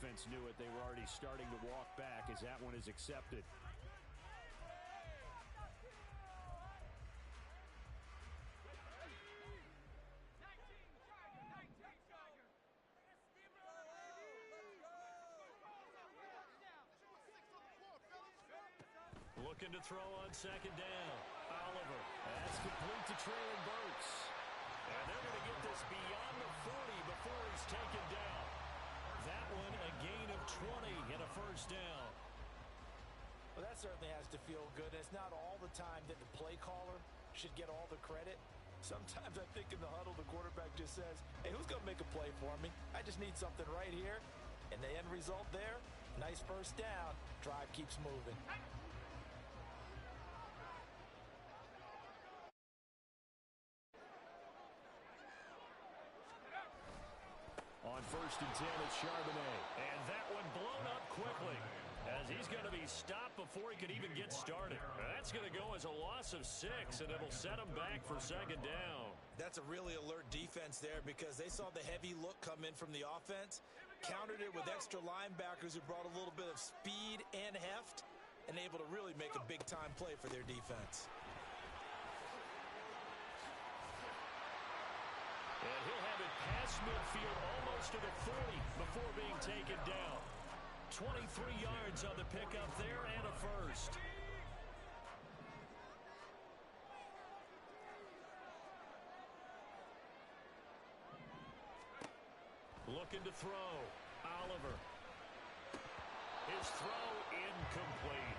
offense knew it. They were already starting to walk back as that one is accepted. Looking to throw on second down. Oliver. That's complete to Traylon Burks. And they're going to get this beyond the 40 before he's taken down. That one a gain of 20 and a first down. Well, that certainly has to feel good. And it's not all the time that the play caller should get all the credit. Sometimes I think in the huddle the quarterback just says, hey, who's going to make a play for me? I just need something right here. And the end result there, nice first down. Drive keeps moving. On 1st and 10, it's Charbonnet. And that one blown up quickly as he's going to be stopped before he could even get started. That's going to go as a loss of 6, and it'll set him back for second down. That's a really alert defense there because they saw the heavy look come in from the offense, countered it with extra linebackers who brought a little bit of speed and heft, and able to really make a big-time play for their defense. And he'll have it past midfield almost to the 40 before being taken down. 23 yards on the pickup there and a first. Looking to throw. Oliver. His throw incomplete.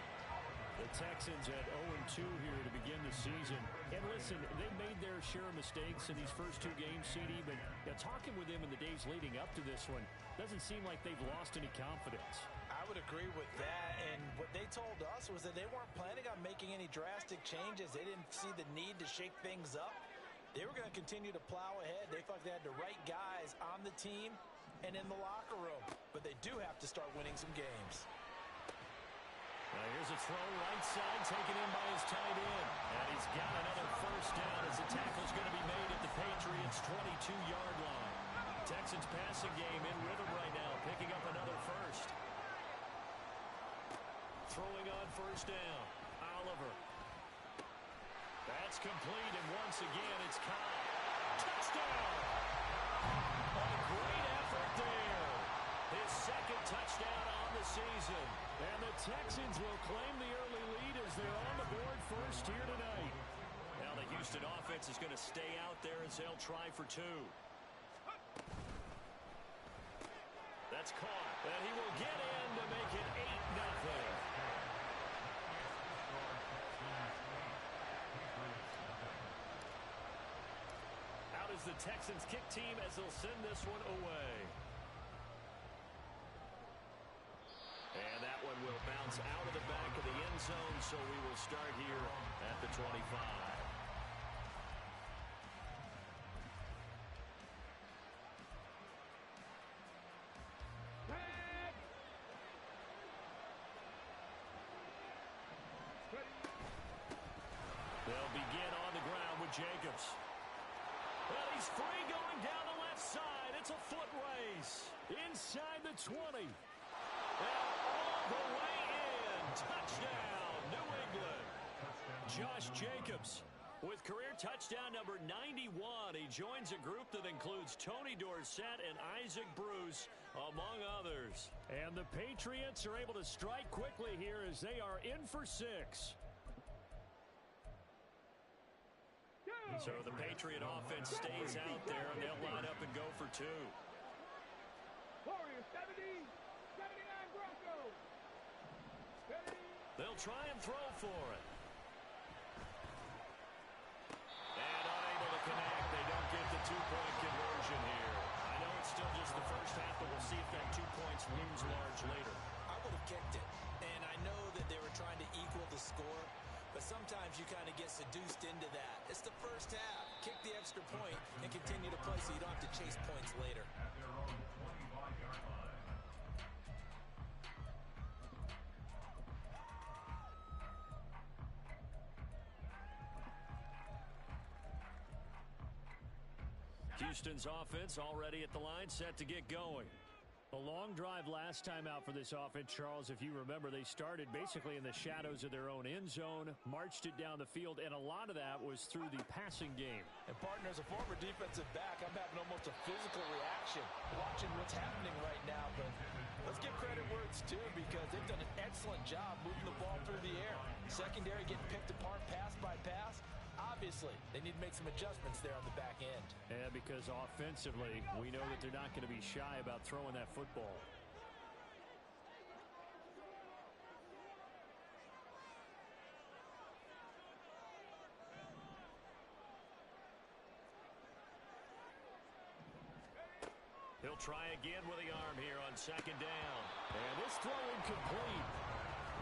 The Texans at 0-2 here to begin the season. And listen, they made their share of mistakes in these first 2 games, CD, but talking with them in the days leading up to this one, doesn't seem like they've lost any confidence. I would agree with that, and what they told us was that they weren't planning on making any drastic changes. They didn't see the need to shake things up. They were going to continue to plow ahead. They felt they had the right guys on the team and in the locker room, but they do have to start winning some games. Now here's a throw right side taken in by his tight end. And he's got another first down as the tackle's going to be made at the Patriots' 22-yard line. Texans passing game in rhythm right now, picking up another first. Throwing on first down. Oliver. That's complete, and once again it's caught. Touchdown! A great effort there. His second touchdown on the season. And the Texans will claim the early lead as they're on the board first here tonight. Now the Houston offense is going to stay out there as they'll try for 2. That's caught. And he will get in to make it 8-0. Out is the Texans kick team as they'll send this one away. And that one will bounce out of the back of the end zone, so we will start here at the 25. They'll begin on the ground with Jacobs. Well, he's free going down the left side. It's a foot race. Inside the 20. And all the way in. Touchdown, New England. Josh Jacobs with career touchdown number 91. He joins a group that includes Tony Dorsett and Isaac Bruce, among others. And the Patriots are able to strike quickly here as they are in for 6. So the Patriot offense stays out there, and they'll line up and go for 2. Warriors 70, 79 Broncos. They'll try and throw for it. And unable to connect. They don't get the 2-point conversion here. I know it's still just the first half, but we'll see if that 2 points looms large later. I would have kicked it, and I know that they were trying to equal the score, but sometimes you kind of get seduced into that. It's the first half. Kick the extra point and continue to play so you don't have to chase points later. At their own 25-yard line. Houston's offense already at the line, set to get going. A long drive last time out for this offense, Charles. If you remember, they started basically in the shadows of their own end zone, marched it down the field, and a lot of that was through the passing game. And partner, as a former defensive back, I'm having almost a physical reaction watching what's happening right now. But let's give credit where it's due, because they've done an excellent job moving the ball through the air. Secondary getting picked apart pass by pass. Obviously, they need to make some adjustments there on the back end. Yeah, because offensively, we know that they're not going to be shy about throwing that football. He'll try again with the arm here on second down. And this throw incomplete.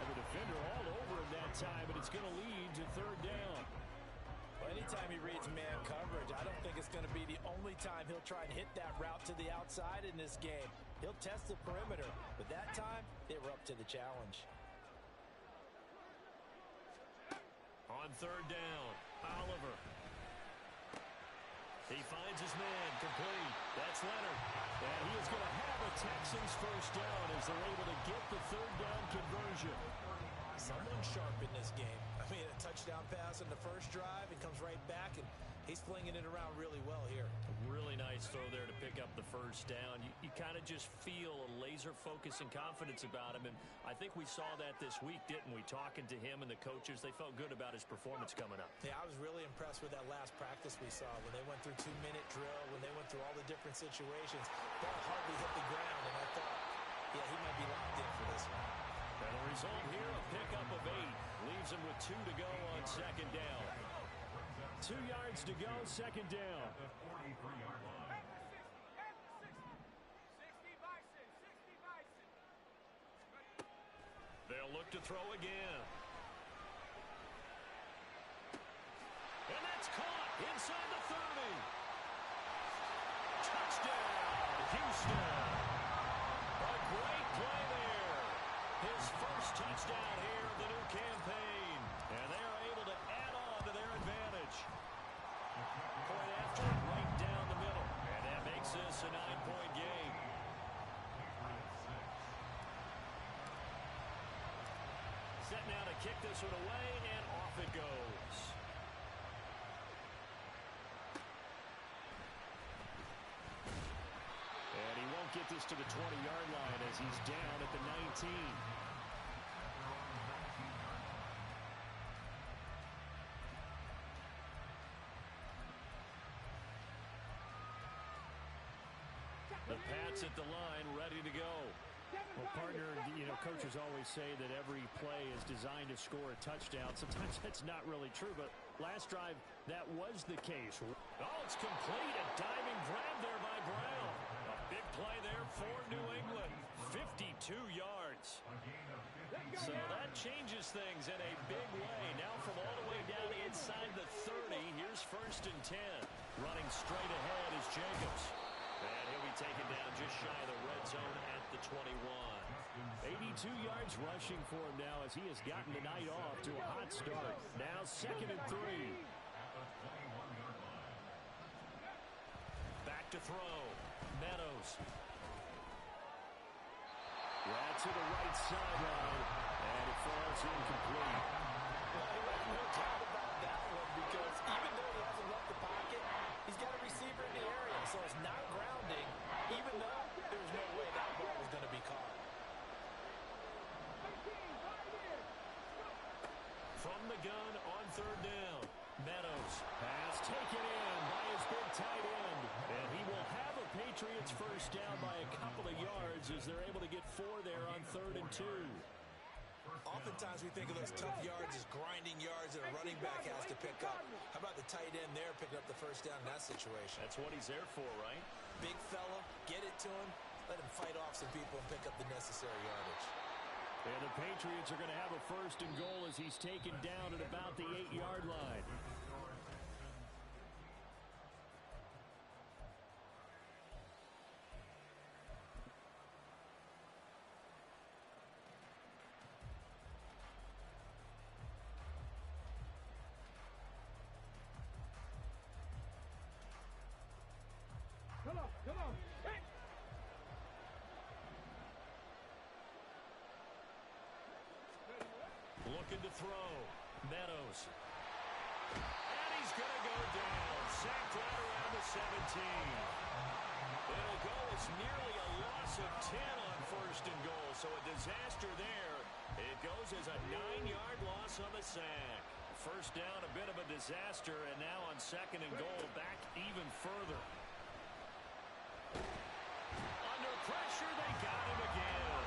And the defender all over him that time, but it's going to lead to third down. Well, anytime he reads man coverage, I don't think it's going to be the only time he'll try and hit that route to the outside in this game. He'll test the perimeter, but that time, they were up to the challenge. On third down, Oliver. He finds his man, complete. That's Leonard. And he is going to have a Texans first down as they're able to get the third down conversion. Someone sharp in this game. I mean, a touchdown pass on the first drive and comes right back, and he's flinging it around really well here. Really nice throw there to pick up the first down. You kind of just feel a laser focus and confidence about him, and I think we saw that this week, didn't we? Talking to him and the coaches, they felt good about his performance coming up. Yeah, I was really impressed with that last practice we saw when they went through 2-minute drill, when they went through all the different situations. Ball hardly hit the ground, and I thought, yeah, he might be locked in for this one. And the result here, a pickup of 8. Leaves him with 2 to go on second down. 2 yards to go, second down. The 43-yard line. At the 60 Bison, 60 Bison. They'll look to throw again. And that's caught inside the 30. Touchdown, Houston. A great play there. His first touchdown here of the new campaign. And they are able to add on to their advantage. Point after, right down the middle. And that makes this a 9-point game. Set now to kick this one away, and off it goes. And he won't get this to the 20-yard line as he's down at the 19. The Pats at the line, ready to go. Well, partner, you know, coaches always say that every play is designed to score a touchdown. Sometimes that's not really true, but last drive, that was the case. Oh, it's complete. A diving grab there by Brown. A big play there for New England. 52 yards. So that changes things in a big way. Now from all the way down inside the 30, here's 1st and 10. Running straight ahead is Jacobs. And he'll be taken down just shy of the red zone at the 21. 82 yards rushing for him now as he has gotten the night off to a hot start. Now 2nd and 3. Back to throw. Meadows. Yeah, to the right sideline. And it falls incomplete. No doubt about that one, because even though he hasn't left the pocket, he's got a receiver in the area, so it's not grounding, even though there's no way that ball was going to be caught. From the gun on 3rd down. Meadows. Pass taken in by his big tight end. And he will have a Patriots first down by a couple of yards as they're able to get 4 there on 3rd and 2. Oftentimes we think of those tough yards as grinding yards that a running back has to pick up. How about the tight end there picking up the first down in that situation? That's what he's there for, right? Big fella, get it to him, let him fight off some people and pick up the necessary yardage. And the Patriots are going to have a 1st and goal as he's taken down at about the 8-yard line. Come on, come on. Hey. looking to throw. Meadows. And he's going to go down. Sacked right around the 17. It'll go as nearly a loss of 10 on first and goal. So a disaster there. It goes as a 9-yard loss on the sack. First down, a bit of a disaster, and now on second and goal, back even further. Under pressure, they got him again.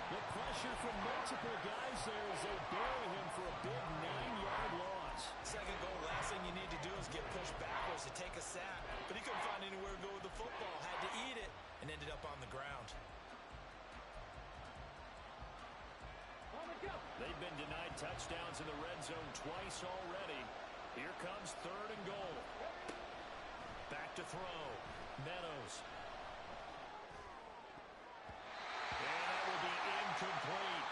The pressure from multiple guys there as they bury him for a big 9-yard loss. Second goal, last thing you need to do is get pushed backwards to take a sack. But he couldn't find anywhere to go with the football. Had to eat it and ended up on the ground. They've been denied touchdowns in the red zone twice already. Here comes third and goal. Back to throw. Meadows. And that will be incomplete.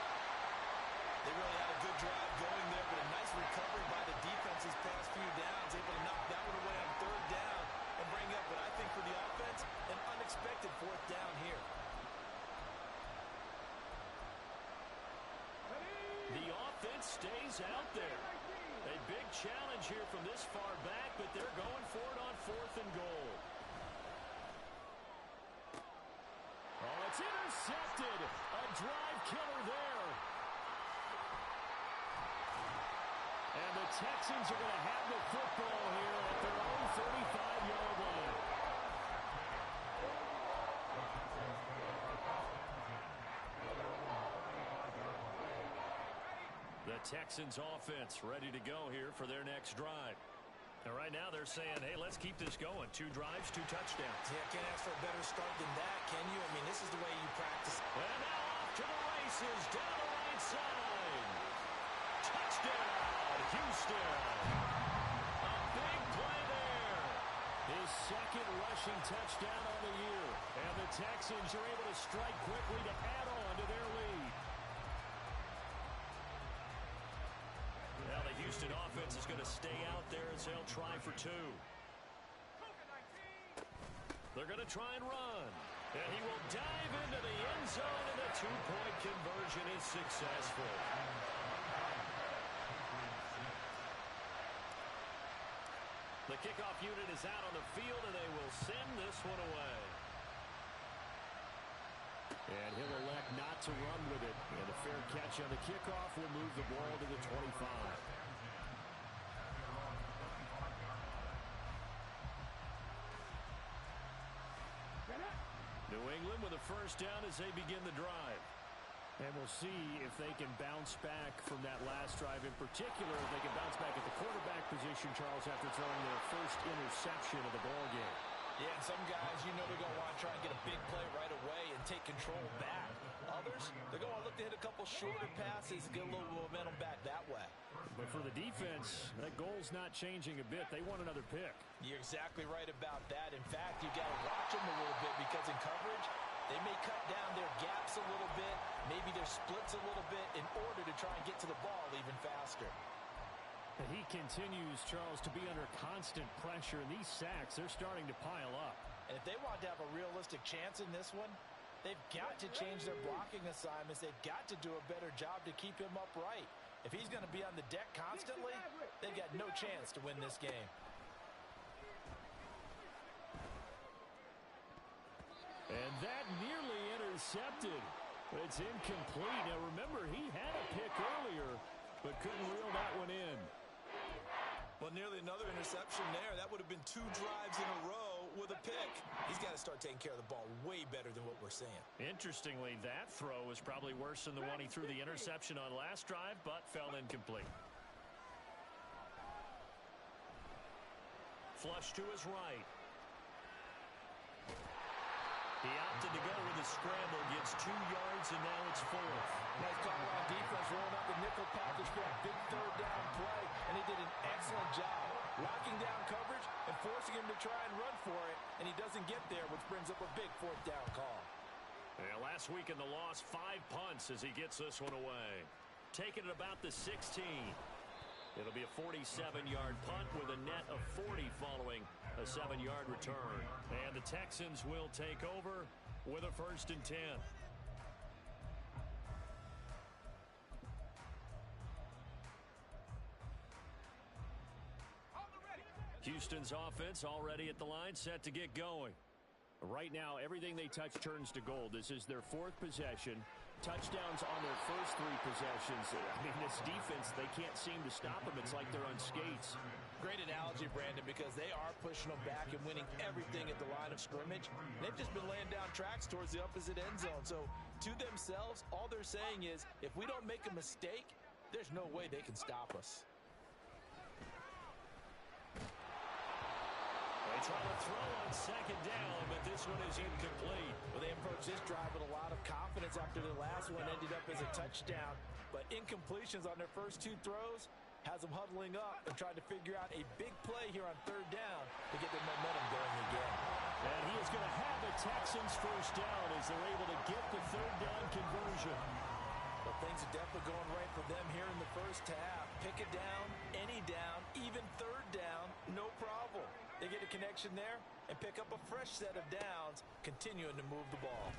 They really had a good drive going there, but a nice recovery by the defense these past few downs. Able to knock that one away on third down and bring up what I think for the offense, an unexpected fourth down here. The offense stays out there. A big challenge here from this far back, but they're going for it on fourth and goal. Oh, it's intercepted. A drive killer there. And the Texans are going to have the football here at their own 35-yard line. The Texans offense ready to go here for their next drive. And right now they're saying, hey, let's keep this going. 2 drives, 2 touchdowns. Yeah, can't ask for a better start than that, can you? I mean, this is the way you practice. And now off to the races, down the right side. Touchdown, Houston. A big play there. His second rushing touchdown on the year. And the Texans are able to strike quickly to add on to their lead. Now the Houston offense is going to stay out there as they'll try for 2. They're going to try and run. And he will dive into the end zone, and the 2-point conversion is successful. The kickoff unit is out on the field, and they will send this one away. And he'll elect not to run with it. And a fair catch on the kickoff will move the ball to the 25. New England with a first down as they begin the drive. And we'll see if they can bounce back from that last drive, in particular, if they can bounce back at the quarterback position, Charles, after throwing their first interception of the ballgame. Yeah, and some guys, you know they're going to want to try and get a big play right away and take control back. Others, they're going to look to hit a couple shorter passes, get a little momentum back that way. But for the defense, that goal's not changing a bit. They want another pick. You're exactly right about that. In fact, you got to watch them a little bit because in coverage, they may cut down their gaps a little bit, maybe their splits a little bit in order to try and get to the ball even faster. And he continues, Charles, to be under constant pressure, and these sacks, they're starting to pile up. And if they want to have a realistic chance in this one, they've got to change their blocking assignments. They've got to do a better job to keep him upright. If he's going to be on the deck constantly, they've got no chance to win this game. And that nearly intercepted. It's incomplete. Now, remember, he had a pick earlier, but couldn't reel that one in. Well, nearly another interception there. That would have been 2 drives in a row with a pick. He's got to start taking care of the ball way better than what we're seeing. Interestingly, that throw was probably worse than the one he threw the interception on last drive, but fell incomplete. Flush to his right. He opted to go with a scramble, gets 2 yards, and now it's 4th. Nice call on defense, rolling out the nickel package for a big third down play, and he did an excellent job locking down coverage and forcing him to try and run for it, and he doesn't get there, which brings up a big 4th down call. Yeah, last week in the loss, 5 punts as he gets this one away. Taking it about the 16. It'll be a 47-yard punt with a net of 40 following a 7-yard return. And the Texans will take over with a 1st and 10. Houston's offense already at the line, set to get going. Right now, everything they touch turns to gold. This is their 4th possession. Touchdowns on their first 3 possessions. I mean, this defense, they can't seem to stop them. It's like they're on skates. Great analogy, Brandon, because they are pushing them back and winning everything at the line of scrimmage. They've just been laying down tracks towards the opposite end zone. So, to themselves, all they're saying is, if we don't make a mistake, there's no way they can stop us. They try to throw on second down, but this one is incomplete. Well, they approached this drive with a lot of confidence after their last one ended up as a touchdown. But incompletions on their first 2 throws has them huddling up and trying to figure out a big play here on 3rd down to get their momentum going again. And he is going to have a Texans first down as they're able to get the 3rd down conversion. But things are definitely going right for them here in the first half. Pick it down, any down, even 3rd down, no problem. They get a connection there and pick up a fresh set of downs, continuing to move the ball.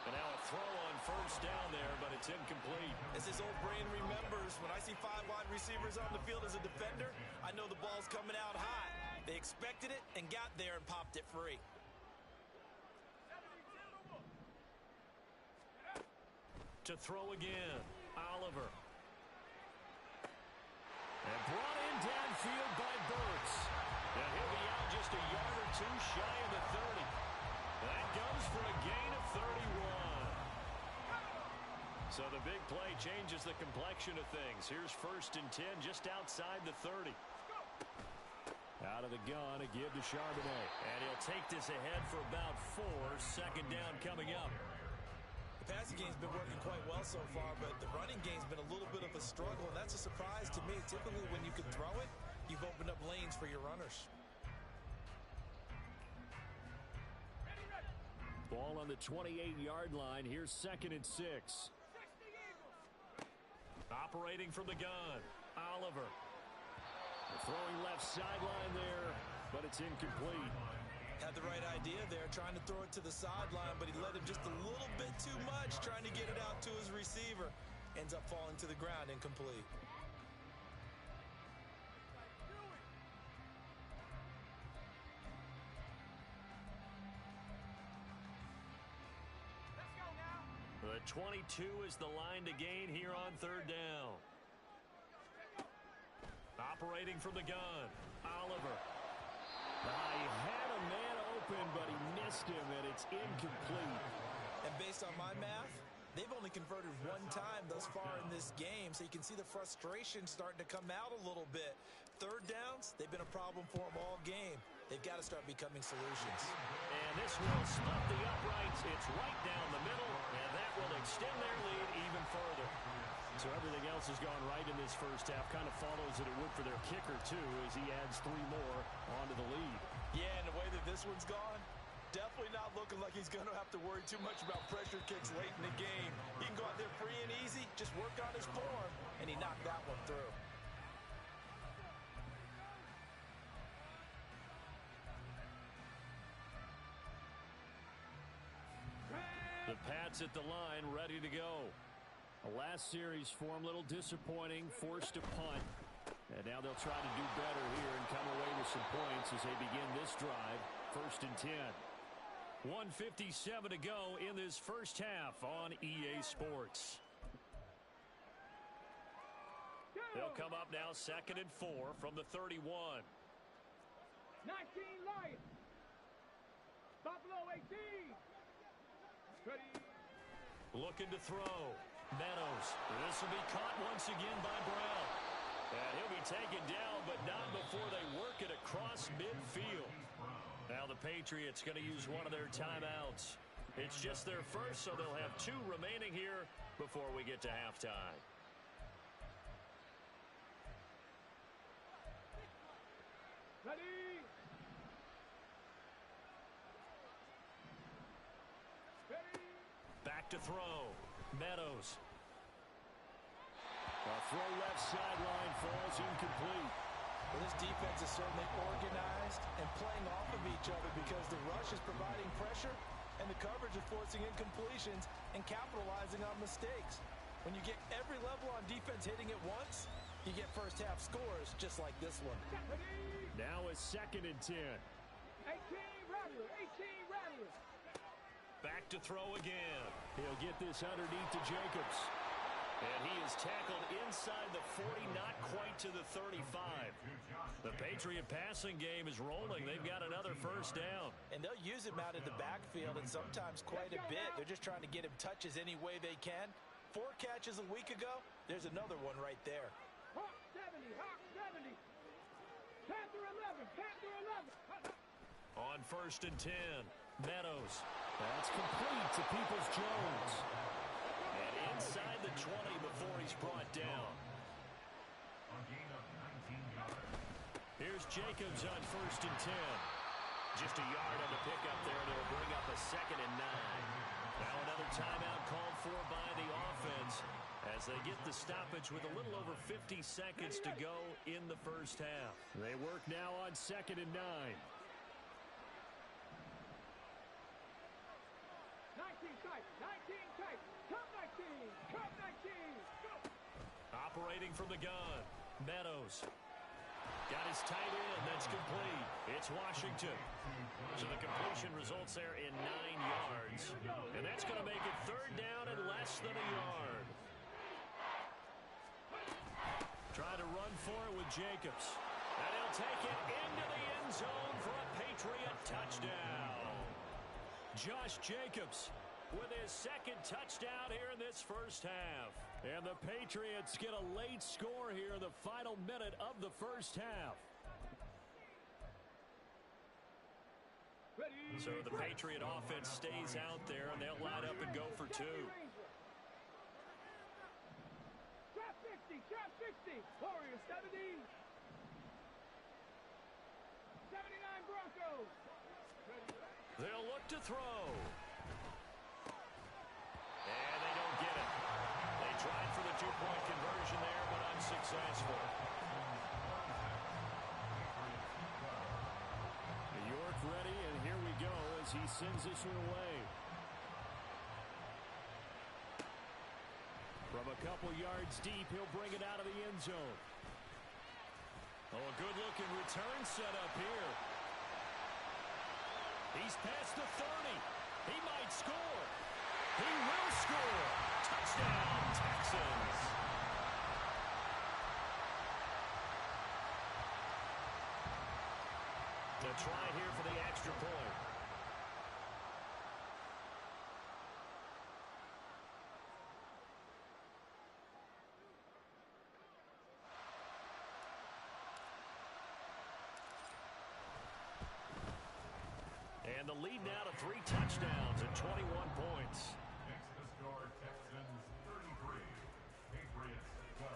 And now a throw on first down there, but it's incomplete. As his old brain remembers, when I see 5 wide receivers on the field as a defender, I know the ball's coming out hot. They expected it and got there and popped it free. To throw again, Oliver. And brought in downfield by Burks. And he'll be out just a yard or 2 shy of the 30. That goes for a gain of 31. So the big play changes the complexion of things. Here's 1st and 10 just outside the 30. Out of the gun, a give to Charbonnet. And he'll take this ahead for about 4. 2nd down coming up. The passing game's been working quite well so far, but the running game's been a little bit of a struggle, and that's a surprise to me. Typically, when you can throw it, you've opened up lanes for your runners. Ball on the 28-yard line. Here's 2nd and 6. Operating from the gun, Oliver. Throwing left sideline there, but it's incomplete. Had the right idea there, trying to throw it to the sideline, but he let him just a little bit too much, trying to get it out to his receiver. Ends up falling to the ground, incomplete. The 22 is the line to gain here on 3rd down. Operating from the gun, Oliver. He had a man open, but he missed him, and it's incomplete. And based on my math, they've only converted 1 time thus far in this game, so you can see the frustration starting to come out a little bit. 3rd downs, they've been a problem for them all game. They've got to start becoming solutions. And this will split the uprights. It's right down the middle, and that will extend their lead even further. So everything else has gone right in this first half. Kind of follows that it would for their kicker, too, as he adds 3 more onto the lead. Yeah, and the way that this one's gone, definitely not looking like he's going to have to worry too much about pressure kicks late in the game. He can go out there free and easy, just work on his form, and he knocked that one through. The Pats at the line, ready to go. The last series form, a little disappointing, forced to punt. And now they'll try to do better here and come away with some points as they begin this drive. 1st and 10. 1:57 to go in this first half on EA Sports. They'll come up now 2nd and 4 from the 31. 19 Lions. Buffalo 18. Ready. Looking to throw. Meadows. This will be caught once again by Brown. And he'll be taken down, but not before they work it across midfield. Now the Patriots going to use one of their timeouts. It's just their first, so they'll have 2 remaining here before we get to halftime. Ready. Ready. Back to throw. Meadows. A throw left sideline falls incomplete. Well, this defense is certainly organized and playing off of each other because the rush is providing pressure and the coverage is forcing incompletions and capitalizing on mistakes. When you get every level on defense hitting at once, You get first half scores just like this one. Now a 2nd and 10. 18 Rattler, 18 Rattler. Back to throw again. He'll get this underneath to Jacobs. And he is tackled inside the 40, not quite to the 35. The Patriot passing game is rolling. They've got another first down. And they'll use him out in the backfield, and sometimes quite a bit. They're just trying to get him touches any way they can. 4 catches a week ago. There's another one right there. Hawk 70, Hawk 70. Panther 11, Panther 11. On 1st and 10, Meadows. That's complete to Peoples-Jones. And inside the 20 before he's brought down. A gain of 19 yards. Here's Jacobs on 1st and 10. Just a yard on the pickup there, and it'll bring up a 2nd and 9. Now another timeout called for by the offense as they get the stoppage with a little over 50 seconds to go in the first half. They work now on 2nd and 9. 19 tight, 19 tight. Come 19, come 19. Go. Operating from the gun, Meadows. Got his tight end. That's complete. It's Washington. So the completion results there in 9 yards. And that's going to make it 3rd down and less than a yard. Try to run for it with Jacobs. And he'll take it into the end zone for a Patriot touchdown. Josh Jacobs with his 2nd touchdown here in this first half. And the Patriots get a late score here in the final minute of the first half. So the Patriot offense stays out there, and they'll line up and go for 2. Trap 60, trap 60. Warriors 70. 79 Broncos. They'll look to throw. And they don't get it. They tried for the 2-point conversion there, but unsuccessful. New York ready, and here we go as he sends this one away. From a couple yards deep, he'll bring it out of the end zone. Oh, a good-looking return set up here. He's past the 30. He might score. He will score. Touchdown, Texans. To try here for the extra point. And the lead now to 3 touchdowns and 21 points. Next to score, Texans 33, Patriots 12.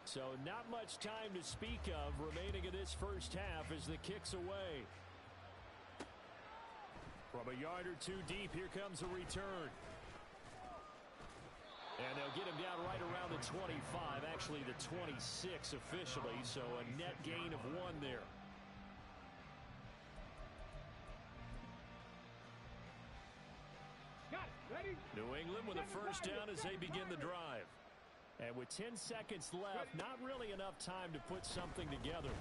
So not much time to speak of remaining in this first half as the kick's away. From a yard or 2 deep, here comes a return. And they'll get him down right around the 25, actually the 26 officially, so a net gain of 1 there. Got it, ready? New England with a first down as they begin the drive. And with 10 seconds left, not really enough time to put something together.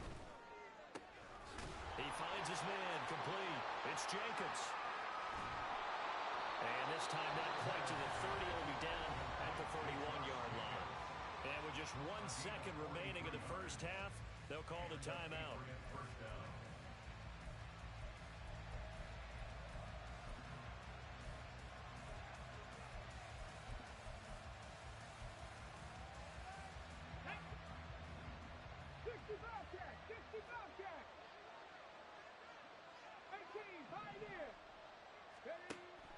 He finds his man, complete. It's Jacobs. And this time not quite to the 30. It'll be down at the 31-yard line. And with just 1 second remaining in the first half, they'll call the timeout. First down.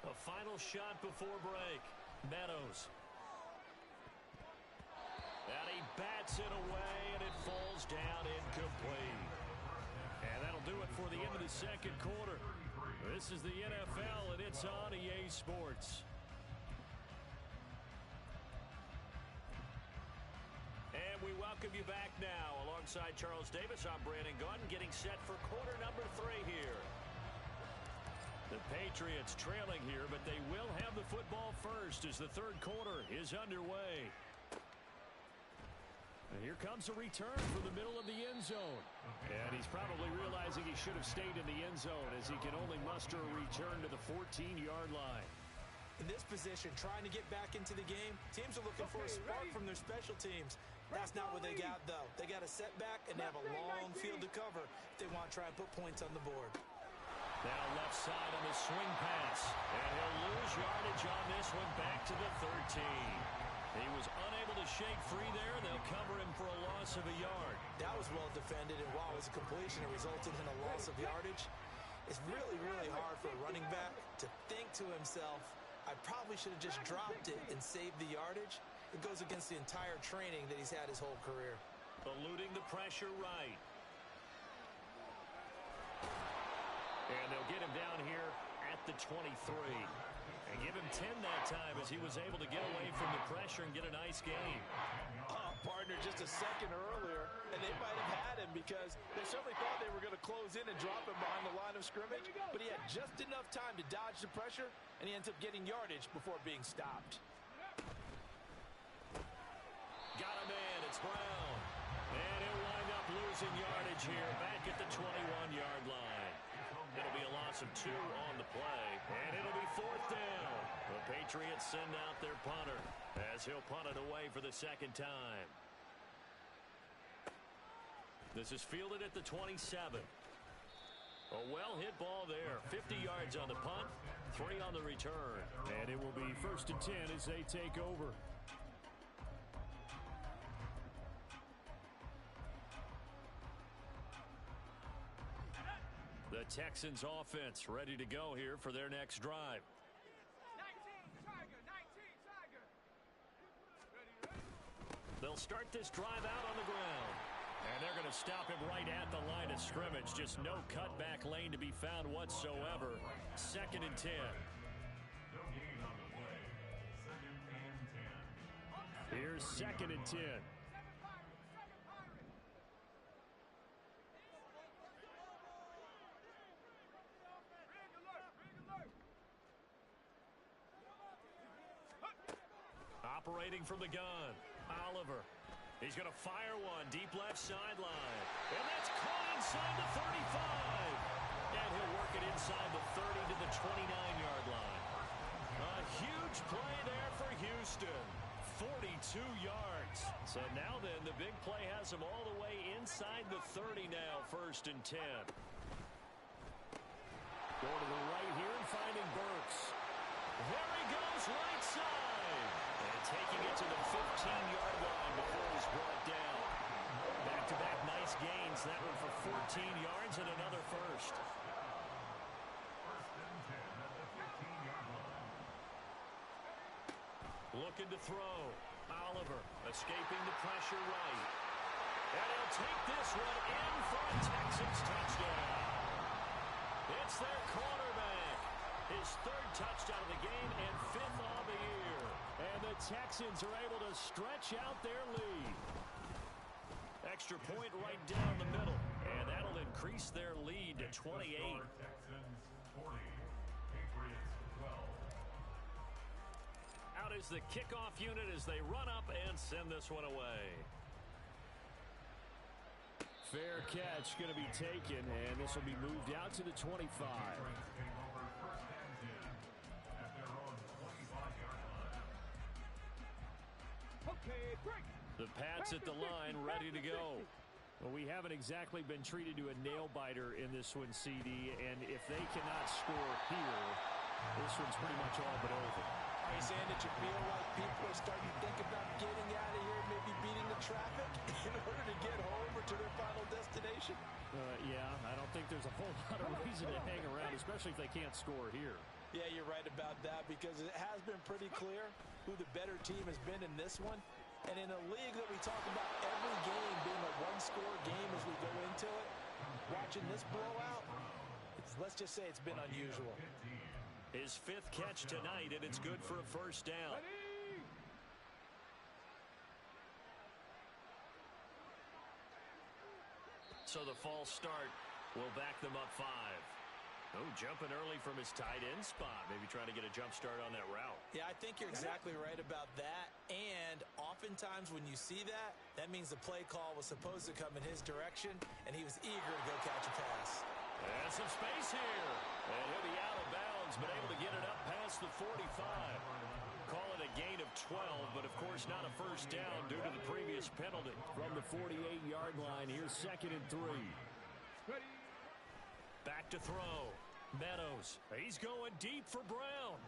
A final shot before break. Meadows. And he bats it away, and it falls down incomplete. And that'll that'll do it for the end of the second quarter. This is the NFL, and it's on EA Sports. And we welcome you back now. Alongside Charles Davis, I'm Brandon Gaudin, getting set for quarter number 3 here. The Patriots trailing here, but they will have the football first as the third quarter is underway. And here comes a return from the middle of the end zone. And he's probably realizing he should have stayed in the end zone as he can only muster a return to the 14-yard line. In this position, trying to get back into the game, teams are looking for a spark from their special teams. That's not what they got, though. They got a setback, and they have a long field to cover if they want to try and put points on the board. Now left side on the swing pass. And he'll lose yardage on this one back to the 13. He was unable to shake free there. They'll cover him for a loss of a yard. That was well defended, and while it was a completion, it resulted in a loss of yardage. It's really, really hard for a running back to think to himself, I probably should have just dropped it and saved the yardage. It goes against the entire training that he's had his whole career. Eluding the pressure right. And they'll get him down here at the 23. And give him 10 that time as he was able to get away from the pressure and get a nice gain. Partner, just a second earlier, and they might have had him because they certainly thought they were going to close in and drop him behind the line of scrimmage, but he had just enough time to dodge the pressure, and he ends up getting yardage before being stopped. Got a man, it's Brown. And he'll wind up losing yardage here back at the 21-yard line. It'll be a loss of 2 on the play, and it'll be 4th down. The Patriots send out their punter as he'll punt it away for the second time. This is fielded at the 27. A well-hit ball there. 50 yards on the punt, 3 on the return. And it will be 1st and 10 as they take over. The Texans offense ready to go here for their next drive. 19 Tiger. They'll start this drive out on the ground. And they're going to stop him right at the line of scrimmage. Just no cutback lane to be found whatsoever. 2nd and 10. No gain on the play. 2nd and 10. Here's 2nd and 10. Operating from the gun, Oliver. He's going to fire one deep left sideline. And that's caught inside the 35. And he'll work it inside the 30 to the 29-yard line. A huge play there for Houston. 42 yards. So now then, the big play has him all the way inside the 30 now, 1st and 10. Going to the right here and finding Burks. There he goes, right side. And taking it to the 15-yard line before he's brought down. Back-to-back nice gains. That one for 14 yards and another first. 1st and 10 at the 15-yard line. Looking to throw. Oliver escaping the pressure right. And he'll take this one in for a Texans touchdown. It's their quarterback. His 3rd touchdown of the game and 5th on the year. And the Texans are able to stretch out their lead. Extra point right down the middle. And that'll increase their lead to 28. Texans 40. Patriots 12. Out is the kickoff unit as they run up and send this one away. Fair catch going to be taken, and this will be moved out to the 25. Patriots getting over 1st and 10 at their own 25-yard line. Okay, break. The Pats at the line, ready to go. Well, we haven't exactly been treated to a nail-biter in this one, CD, and if they cannot score here, this one's pretty much all but over. Are you saying that you feel like people are starting to think about getting out of here, maybe beating the traffic in order to get home or to their final destination? Yeah, I don't think there's a whole lot of reason to hang around, especially if they can't score here. Yeah, you're right about that because it has been pretty clear who the better team has been in this one. And in a league that we talk about every game being a one-score game as we go into it, watching this blowout, let's just say it's been unusual. His 5th catch tonight, and it's good for a first down. So the false start will back them up 5. Oh, jumping early from his tight end spot. Maybe trying to get a jump start on that route. Yeah, I think you're exactly right about that. And oftentimes when you see that, that means the play call was supposed to come in his direction, and he was eager to go catch a pass. And some space here. And he'll be out of bounds, but able to get it up past the 45. Call it a gain of 12, but of course not a first down due to the previous penalty. From the 48-yard line, here's 2nd and 3. Back to throw. Meadows. He's going deep for Brown.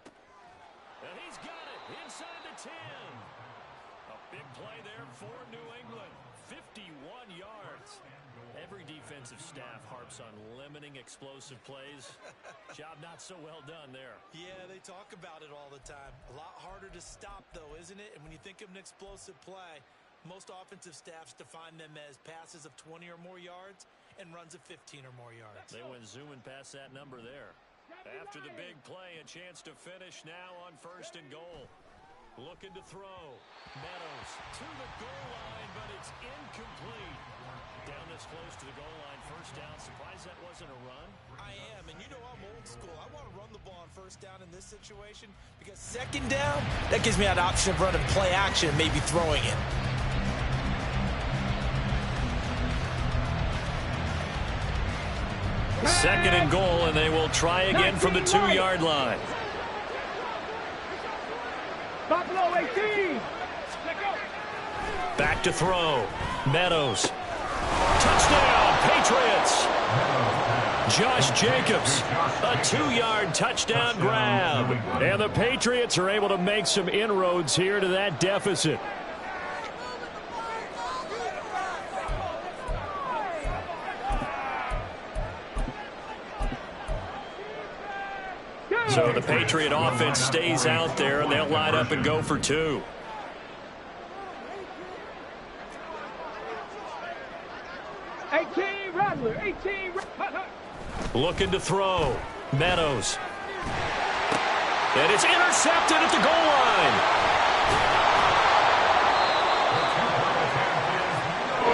And he's got it inside the 10. A big play there for New England. 51 yards. Every defensive staff harps on limiting explosive plays. Job not so well done there. Yeah, they talk about it all the time. A lot harder to stop, though, isn't it? And when you think of an explosive play, most offensive staffs define them as passes of 20 or more yards and runs of 15 or more yards. They went zooming past that number there. After the big play, a chance to finish now on 1st and goal. Looking to throw. Meadows to the goal line, but it's incomplete. Down this close to the goal line, first down. Surprised that wasn't a run? I am, and you know I'm old school. I want to run the ball on first down in this situation because 2nd down, that gives me an option of running play action and maybe throwing it. Second and goal, and they will try again from the 2-yard line. Buffalo 18. Back to throw. Meadows. Touchdown, Patriots. Josh Jacobs, a 2-yard touchdown grab. And the Patriots are able to make some inroads here to that deficit. So the Patriot offense stays out there, and they'll line up and go for 2. Looking to throw. Meadows. And it's intercepted at the goal line.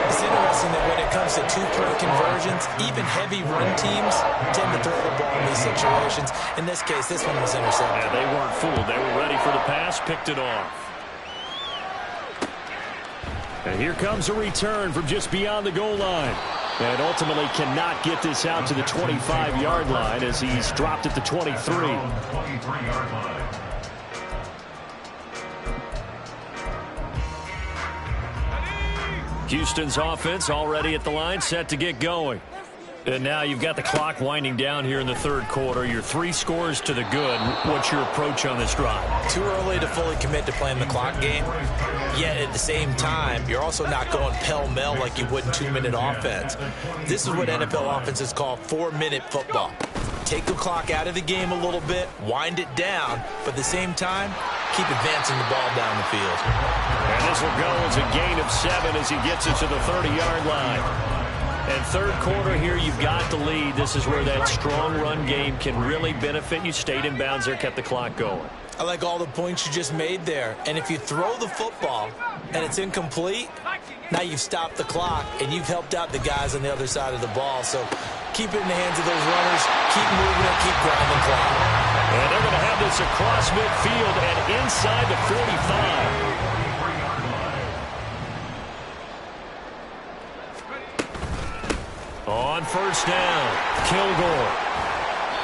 It's interesting that when it comes to 2-point conversions, even heavy run teams tend to throw the ball in these situations. In this case, this one was intercepted. Yeah, they weren't fooled. They were ready for the pass, picked it off. And here comes a return from just beyond the goal line. And ultimately cannot get this out to the 25-yard line as he's dropped at the 23. 23-yard line. Houston's offense already at the line, set to get going. And now you've got the clock winding down here in the 3rd quarter. You're 3 scores to the good. What's your approach on this drive? Too early to fully commit to playing the clock game. Yet at the same time, you're also not going pell-mell like you would in 2-minute offense. This is what NFL offenses call 4-minute football. Take the clock out of the game a little bit, wind it down, but at the same time, keep advancing the ball down the field. And this will go as a gain of 7 as he gets it to the 30-yard line. And 3rd quarter here, you've got the lead. This is where that strong run game can really benefit you. Stayed in bounds there, kept the clock going. I like all the points you just made there. And if you throw the football and it's incomplete, now you've stopped the clock and you've helped out the guys on the other side of the ball. So keep it in the hands of those runners. Keep moving it. Keep grinding the clock. And they're going to have this across midfield and inside the 45. On first down, Kilgore.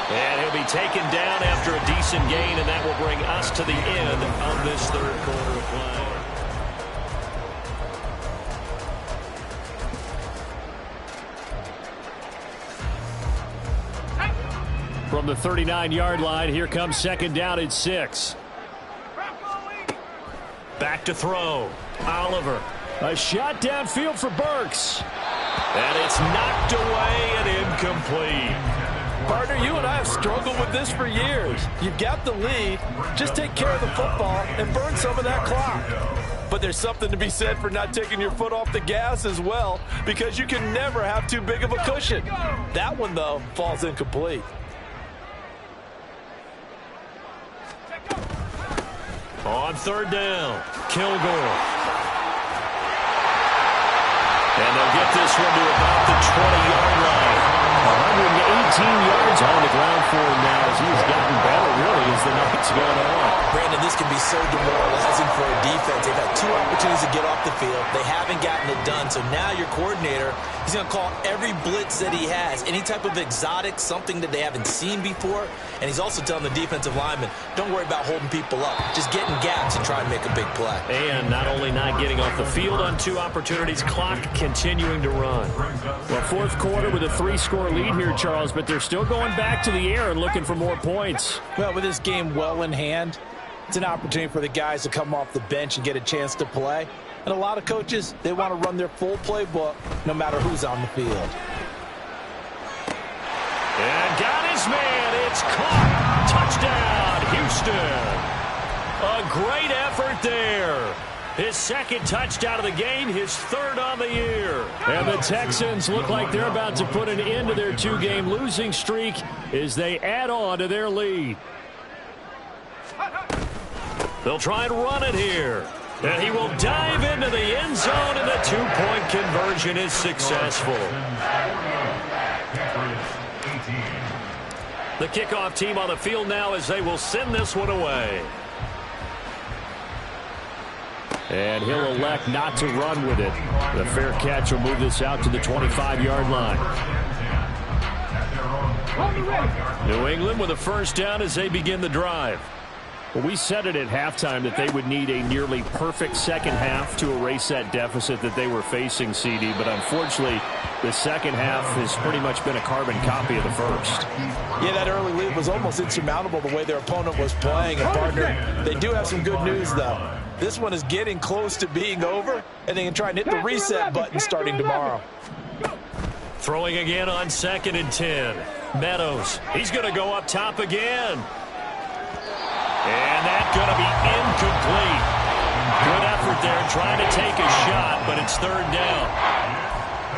And he'll be taken down after a decent gain, and that will bring us to the end of this 3rd quarter of play. From the 39-yard line, here comes 2nd down and 6. Back to throw. Oliver. A shot downfield for Burks. And it's knocked away and incomplete. Partner, you and I have struggled with this for years. You've got the lead. Just take care of the football and burn some of that clock. But there's something to be said for not taking your foot off the gas as well, because you can never have too big of a cushion. That one, though, falls incomplete. On third down, Kilgore. And they'll get this one to about the 20-yard line. 118 yards on the ground for him now as he's gotten better, really, as the night's going on. Brandon, this can be so demoralizing for a defense. They've had 2 opportunities to get off the field. They haven't gotten it done. So now your coordinator, he's going to call every blitz that he has, any type of exotic, something that they haven't seen before. And he's also telling the defensive lineman, don't worry about holding people up. Just get in gaps and try and make a big play. And not only not getting off the field on 2 opportunities, clock continuing to run. Well, fourth quarter with a 3-score lead here, Charles, but they're still going back to the air and looking for more points. Well, with this game well in hand, it's an opportunity for the guys to come off the bench and get a chance to play. And a lot of coaches, they want to run their full playbook no matter who's on the field. And got his man. It's caught. Touchdown, Houston. A great effort there. His second touchdown of the game, his third on the year. And the Texans look like they're about to put an end to their 2-game losing streak as they add on to their lead. They'll try and run it here. And he will dive into the end zone, and the 2-point conversion is successful. The kickoff team on the field now as they will send this one away. And he'll elect not to run with it. The fair catch will move this out to the 25-yard line. New England with a first down as they begin the drive. Well, we said it at halftime that they would need a nearly perfect second half to erase that deficit that they were facing, CD. But unfortunately, the second half has pretty much been a carbon copy of the first. Yeah, that early lead was almost insurmountable the way their opponent was playing. And, partner, they do have some good news, though. This one is getting close to being over, and they can try and hit the reset button starting tomorrow. Throwing again on 2nd and 10. Meadows, he's going to go up top again. And that's going to be incomplete. Good effort there trying to take a shot, but it's third down.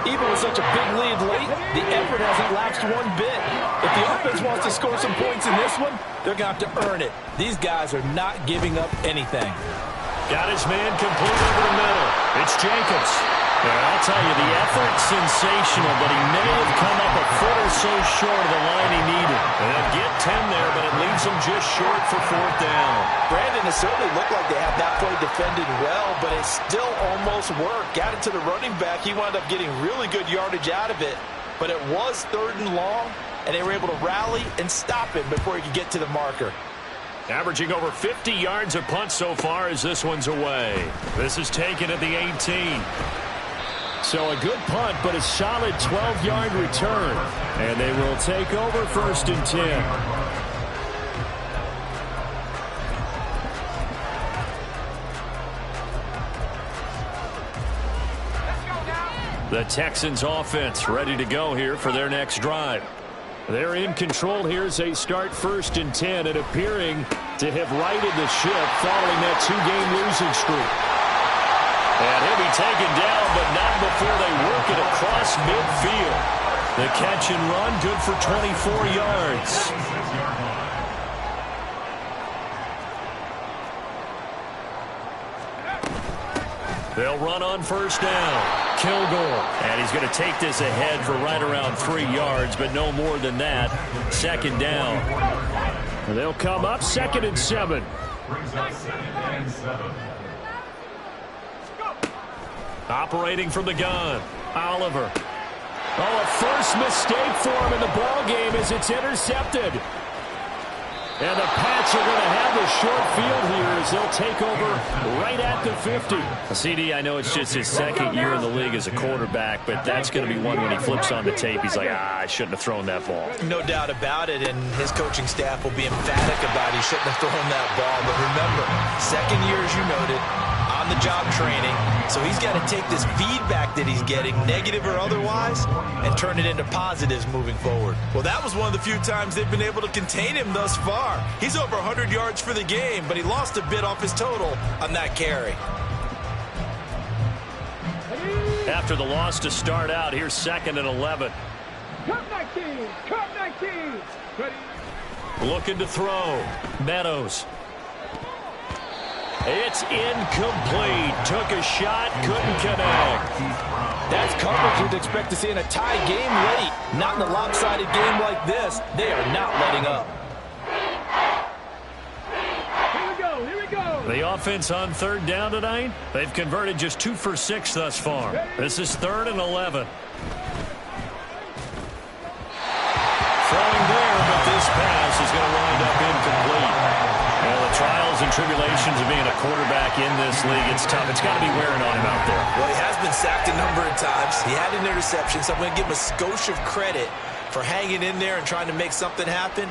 Even with such a big lead late, the effort hasn't lapsed one bit. If the offense wants to score some points in this one, they're going to have to earn it. These guys are not giving up anything. Got his man complete over the middle. It's Jacobs. And I'll tell you, the effort's sensational, but he may have come up a foot or so short of the line he needed. And they'll get 10 there, but it leaves them just short for fourth down. Brandon, it certainly looked like they had that play defended well, but it still almost worked. Got it to the running back. He wound up getting really good yardage out of it, but it was 3rd and long, and they were able to rally and stop him before he could get to the marker. Averaging over 50 yards a punt so far as this one's away. This is taken at the 18. So a good punt, but a solid 12-yard return. And they will take over 1st and 10. The Texans offense ready to go here for their next drive. They're in control here as they start 1st and 10 and appearing to have righted the ship following that 2-game losing streak. And he'll be taken down, but not before they work it across midfield. The catch and run, good for 24 yards. They'll run on 1st down. Kilgore. And he's going to take this ahead for right around 3 yards, but no more than that. 2nd down. And they'll come up 2nd and 7. Operating from the gun. Oliver. Oh, a first mistake for him in the ball game as it's intercepted. And the Pats are going to have a short field here as they'll take over right at the 50. CD, I know it's just his 2nd year in the league as a quarterback, but that's going to be one when he flips on the tape. He's like, I shouldn't have thrown that ball. No doubt about it, and his coaching staff will be emphatic about he shouldn't have thrown that ball. But remember, 2nd year, as you noted, on-the-job training. So he's got to take this feedback that he's getting, negative or otherwise, and turn it into positives moving forward. Well, that was one of the few times they've been able to contain him thus far. He's over 100 yards for the game, but he lost a bit off his total on that carry. After the loss to start out, here's 2nd and 11. Cut 19. Cut 19. Ready. Looking to throw. Meadows. It's incomplete. Took a shot, couldn't connect. That's coverage you'd expect to see in a tie game late. Not in a lopsided game like this. They are not letting up. Here we go. Here we go. The offense on 3rd down tonight, they've converted just 2 for 6 thus far. This is 3rd and 11. Throwing there, but this pass is going to wind up incomplete. Well, the trials and tribulations of being a quarterback in this league, it's tough. It's got to be wearing on him out there. Well, he has been sacked a number of times. He had an interception, so I'm going to give him a skosh of credit for hanging in there and trying to make something happen,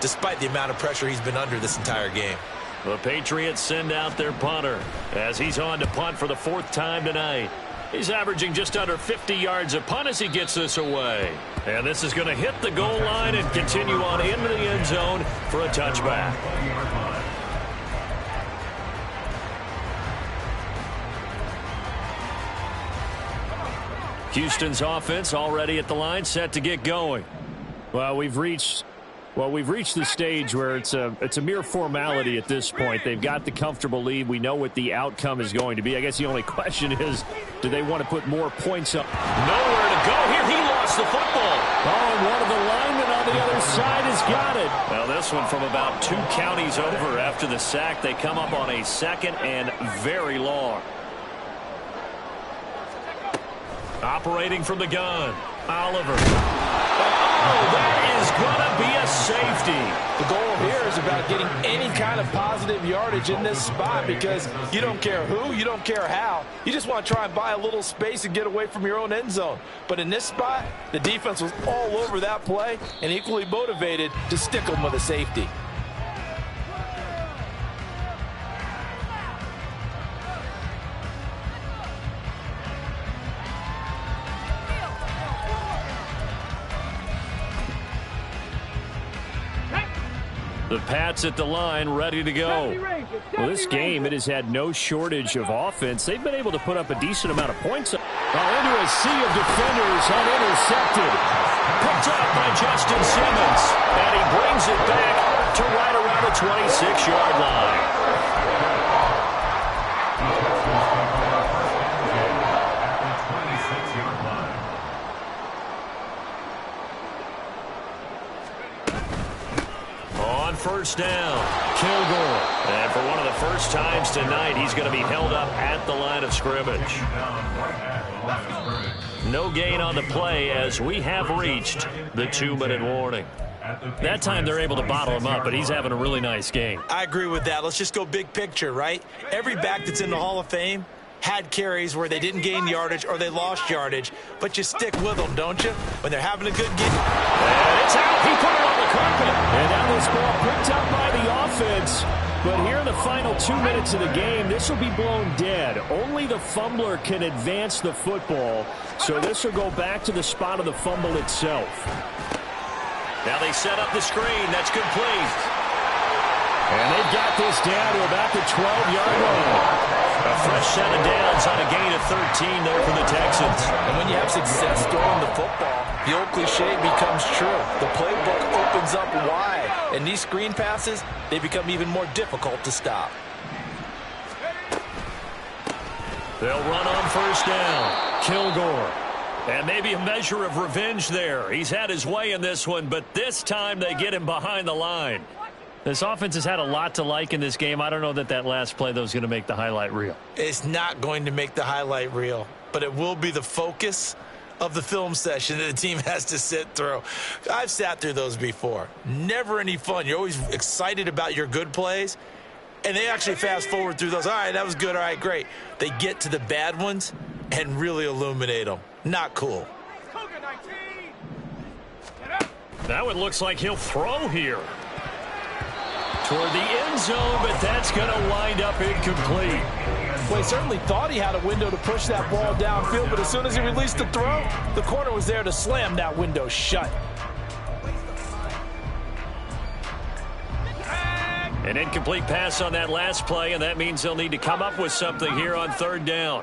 despite the amount of pressure he's been under this entire game. The Patriots send out their punter as he's on to punt for the 4th time tonight. He's averaging just under 50 yards a punt as he gets this away. And this is going to hit the goal line and continue on into the end zone for a touchback. Houston's offense already at the line, set to get going. Well, we've reached the stage where it's a mere formality at this point. They've got the comfortable lead. We know what the outcome is going to be. I guess the only question is, do they want to put more points up? Nowhere to go here. He lost the football. Oh, and one of the linemen on the other side has got it. Well, this one from about 2 counties over after the sack. They come up on a 2nd and very long. Operating from the gun, Oliver. Oh, that is going to be a safety. The goal here is about getting any kind of positive yardage in this spot because you don't care who, you don't care how. You just want to try and buy a little space and get away from your own end zone. But in this spot, the defense was all over that play and equally motivated to stick them with a safety. The Pats at the line, ready to go. Well, this game, it has had no shortage of offense. They've been able to put up a decent amount of points. Into a sea of defenders, unintercepted. Picked up by Justin Simmons. And he brings it back to right around the 26-yard line. First down, Kilgore. And for one of the first times tonight, he's going to be held up at the line of scrimmage. No gain on the play as we have reached the 2-minute warning. That time they're able to bottle him up, but he's having a really nice game. I agree with that. Let's just go big picture, right? Every back that's in the Hall of Fame had carries where they didn't gain yardage or they lost yardage, but you stick with them, don't you? When they're having a good game. And it's out. He put it on the carpet. And now this ball picked up by the offense. But here in the final 2 minutes of the game, this will be blown dead. Only the fumbler can advance the football, so this will go back to the spot of the fumble itself. Now they set up the screen. That's complete. And they've got this down to about the 12-yard line. A fresh set of downs on a gain of 13 there for the Texans. And when you have success throwing the football, the old cliche becomes true. The playbook opens up wide. And these screen passes, they become even more difficult to stop. They'll run on first down. Kilgore. And maybe a measure of revenge there. He's had his way in this one, but this time they get him behind the line. This offense has had a lot to like in this game. I don't know that last play, though, is going to make the highlight reel. It's not going to make the highlight reel, but it will be the focus of the film session that the team has to sit through. I've sat through those before. Never any fun. You're always excited about your good plays, and they actually fast forward through those. All right, that was good. All right, great. They get to the bad ones and really illuminate them. Not cool. That one looks like he'll throw here. Toward the end zone, but that's going to wind up incomplete. Well, he certainly thought he had a window to push that ball downfield, but as soon as he released the throw, the corner was there to slam that window shut. An incomplete pass on that last play, and that means they'll need to come up with something here on third down.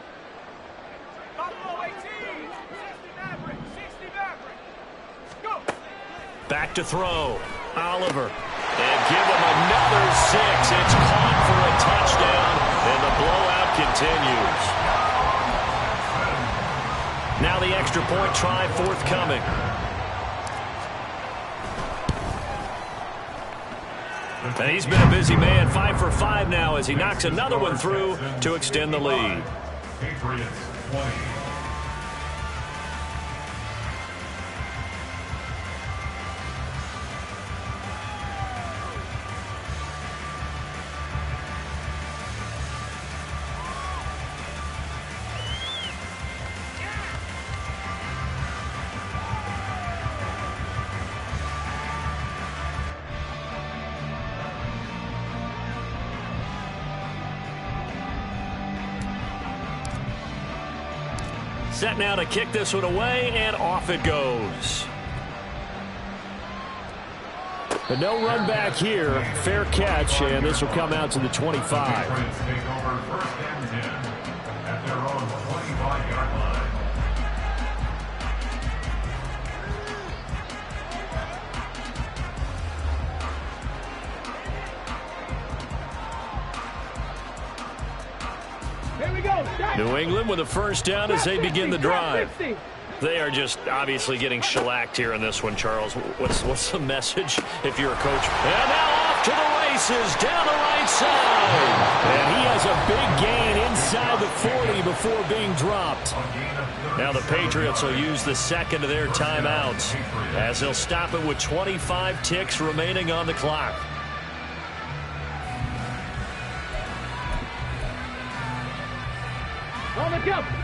Back to throw. Oliver. And give him another 6. It's caught for a touchdown, and the blowout continues. Now the extra point try forthcoming. And he's been a busy man, 5 for 5 now as he knocks another one through to extend the lead. Patriots 20. Set now to kick this one away, and off it goes. But no run back here. Fair catch, and this will come out to the 25. Patriots take over 1st and 10 at their own 25-yard line. Here we go. New England with a first down as they begin the drive. They are just obviously getting shellacked here in this one, Charles. What's the message if you're a coach? And now off to the races down the right side. And he has a big gain inside the 40 before being dropped. Now the Patriots will use the second of their timeouts as they'll stop it with 25 ticks remaining on the clock.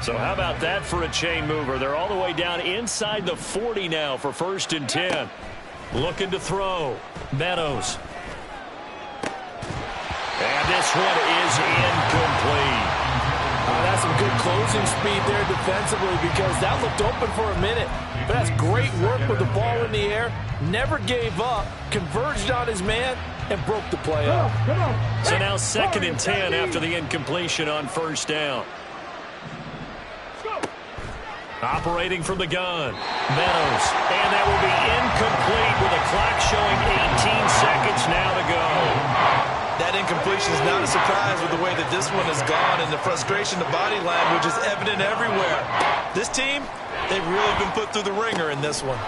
So how about that for a chain mover? They're all the way down inside the 40 now for 1st and 10. Looking to throw. Meadows. And this one is incomplete. That's some good closing speed there defensively because that looked open for a minute. But that's great work with the ball in the air. Never gave up. Converged on his man and broke the play up. So now 2nd and 10 after the incompletion on 1st down. Operating from the gun. Meadows. And that will be incomplete with the clock showing 18 seconds now to go. That incompletion is not a surprise with the way that this one has gone, and the frustration, the body language is evident everywhere. This team, they've really been put through the ringer in this one.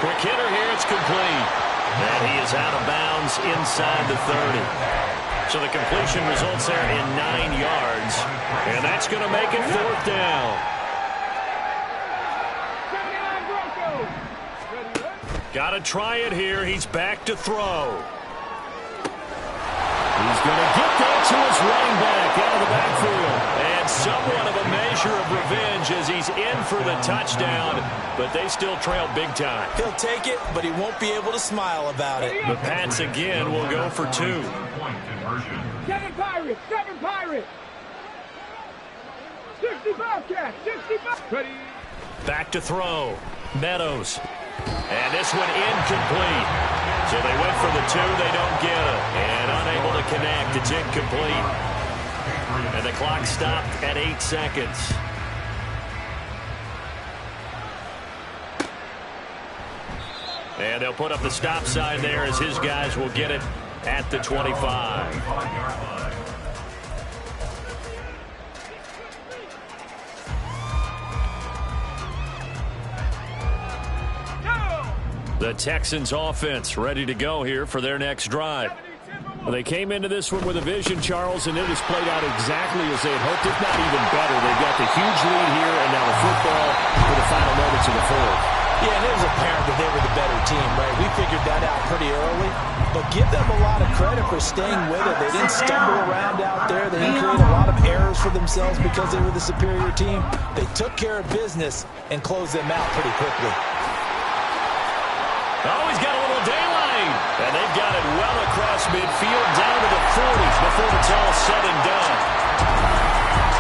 Quick hitter here, it's complete. And he is out of bounds inside the 30. So the completion results there in 9 yards. And that's going to make it 4th down. Got to try it here. He's back to throw. He's going to get that to his running back out of the backfield. And somewhat of a measure of revenge as he's in for the touchdown, but they still trail big time. He'll take it, but he won't be able to smile about it. The Pats again will go for 2. 7 Pirates, 7 Pirates. 65 catch, 65. Ready. Back to throw. Meadows. And this one incomplete. So they went for the 2. They don't get it. And unable to connect. It's incomplete. And the clock stopped at 8 seconds. And they'll put up the stop sign there as his guys will get it at the 25. The Texans offense ready to go here for their next drive. Well, they came into this one with a vision, Charles, and it has played out exactly as they had hoped, if not even better. They've got the huge lead here, and now the football for the final moments of the 4th. Yeah, and it was apparent that they were the better team, right? We figured that out pretty early. But give them a lot of credit for staying with it. They didn't stumble around out there. They didn't create a lot of errors for themselves because they were the superior team. They took care of business and closed them out pretty quickly. Oh, he's got a little daylight. And they've got it well across midfield down to the 40s before it's all said and done.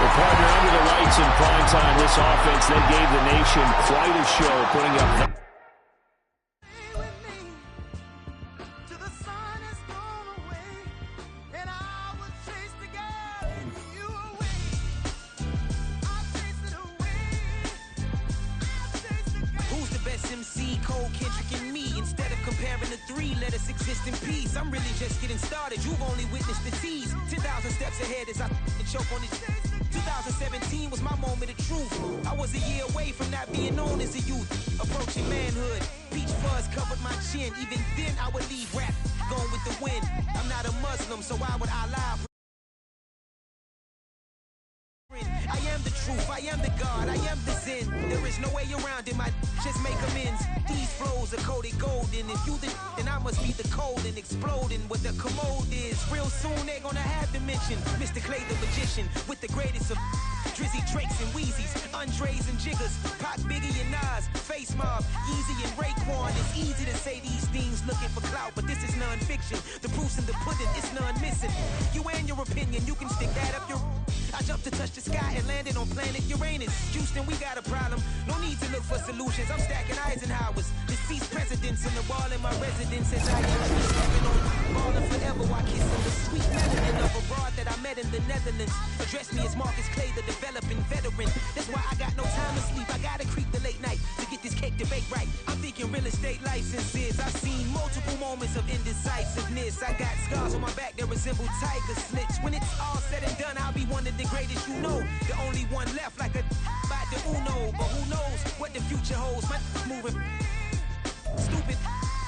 Well, partner, under the lights in prime time, this offense, they gave the nation quite a show, putting up... MC, Cole, Kendrick, and me instead of let us exist in peace. I'm really just getting started. You've only witnessed the tease. 10,000 steps ahead as I choke on this. 2017 was my moment of truth. I was a year away from not being known as a youth. Approaching manhood. Peach fuzz covered my chin. Even then I would leave rap going with the wind. I'm not a Muslim, so why would I lie? I am the truth, I am the God, I am the sin. There is no way around it, my just make amends. These flows are coated golden. If you then I must be the cold and exploding. What the commode is, real soon they're gonna have to mention Mr. Clay the magician with the greatest of Drizzy, Drakes, and Wheezies, Andres and Jiggers, Pac, Biggie, and Nas, Face Mob, Yeezy, and Raekwon. It's easy to say these things looking for clout, but this is non-fiction. The proof's in the pudding, it's none missing. You and your opinion, you can stick that up your... I jumped to touch the sky and landed on planet Uranus. Houston, we got a problem. No need to look for solutions. I'm stacking Eisenhowers. Deceased presidents on the wall in my residence as I am stepping on ballin' forever while kissing the sweet melanin of a broad that I met in the Netherlands. Address me as Marcus Clay, the developing veteran. That's why I got no time to sleep. I gotta creep the late night to get this cake debate right. I'm thinking real estate licenses. I've seen multiple moments of indecisiveness. I got scars on my back that resemble tiger slits. When it's all said and done, I'll be one of the greatest you know. The only one left like a by the Uno. But who knows what the future holds. My moving stupid.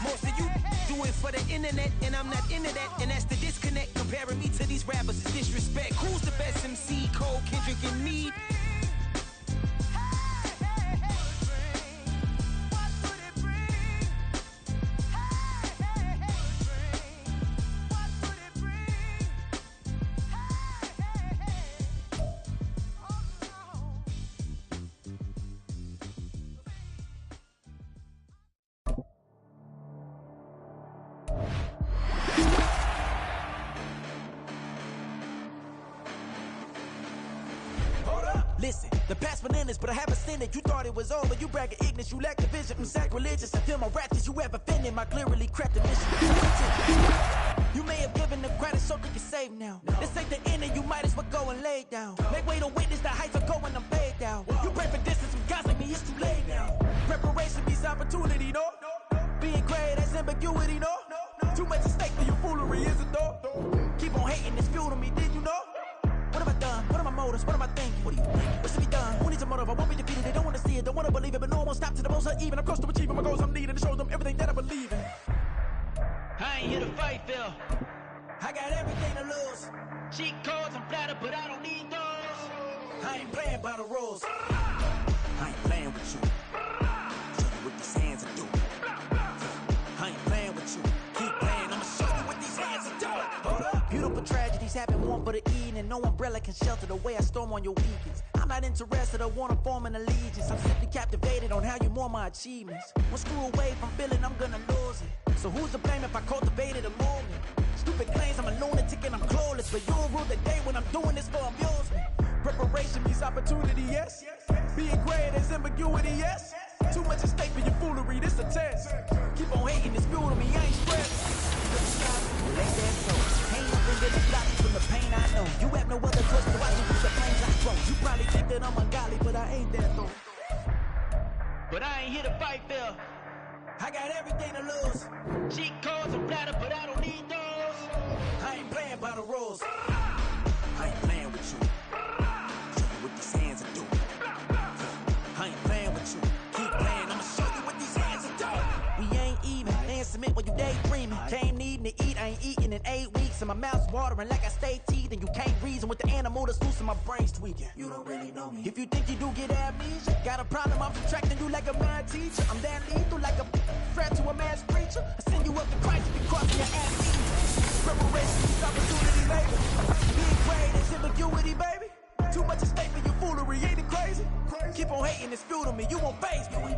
Most of you do it for the internet, and I'm not into that. And that's the disconnect. Comparing me to these rappers is disrespect. Who's the best MC? Cole, Kendrick, and me? Listen, the past bananas, but I haven't seen it. You thought it was over, you bragging ignorance, you lack the vision. I'm sacrilegious, I feel my wrath as you ever offended. My clearly crafted mission. You may have given the credit so you can save now. This ain't the end and you might as well go and lay down. Make way to witness the heights of going, I'm paid down. You pray for distance from guys like me, it's too late now. Preparation means opportunity, no? Being great, that's ambiguity, no? Too much at stake for your foolery, is it though? Keep on hating, it's fuel to me, did you know? What have I done? What are my motives? What am I thinking? What do you think? What's to be done? Who needs a motive? I won't be defeated. They don't want to see it, don't want to believe it, but no one will stop to the most even. I'm close to achieving my goals. I'm needing to show them everything that I believe in. I ain't here to fight, Phil. I got everything to lose. Cheat codes, I'm flattered, but I don't need those. I ain't playing by the rules. I ain't playing with you. Show you what these hands are doing. I ain't playing with you. Keep playing, I'ma show you what these hands are doing. Hold up. Beautiful tragedies happen one for the evening, and no umbrella can shelter the way I storm on your weekends. I'm not interested, I wanna form an allegiance. I'm simply captivated on how you mourn my achievements. One screw away from feeling I'm gonna lose it. So who's to blame if I cultivated a movement? Stupid claims I'm a lunatic and I'm clueless, but you'll rule the day when I'm doing this for amusement. Preparation means opportunity, yes. Being great is ambiguity, yes. Too much at stake for your foolery, this a test. Keep on hating, it's fuel to me, I ain't stressed. Lay that so. Ain't nothing really stops from the pain I know. You have no other choice to watch me with the flames I throw. You probably think that I'm ungodly, but I ain't that though. But I ain't here to fight, Phil. I got everything to lose. Cheat codes are flattered, but I don't need those. I ain't playing by the rules. I ain't playing with you. Show you what these hands are doing. I ain't playing with you. Keep playing, I'ma show you what these hands are doing. We ain't even. They ain't submit when you daydreaming. Came needing to eat, I ain't eating in 8 weeks. And my mouth's watering like I stay teeth. And you can't reason with the animal that's loose and my brain's tweaking. You don't really know me. If you think you do get amnesia, got a problem, I'm subtracting you like a mad teacher. I'm that lethal like a threat to a mass preacher. I send you up to Christ if you cross your ass. Preparation is opportunity, baby. Being great is ambiguity, baby. Too much at stake for your foolery, ain't it crazy? Keep on hating, it's fuel to me, you won't face me.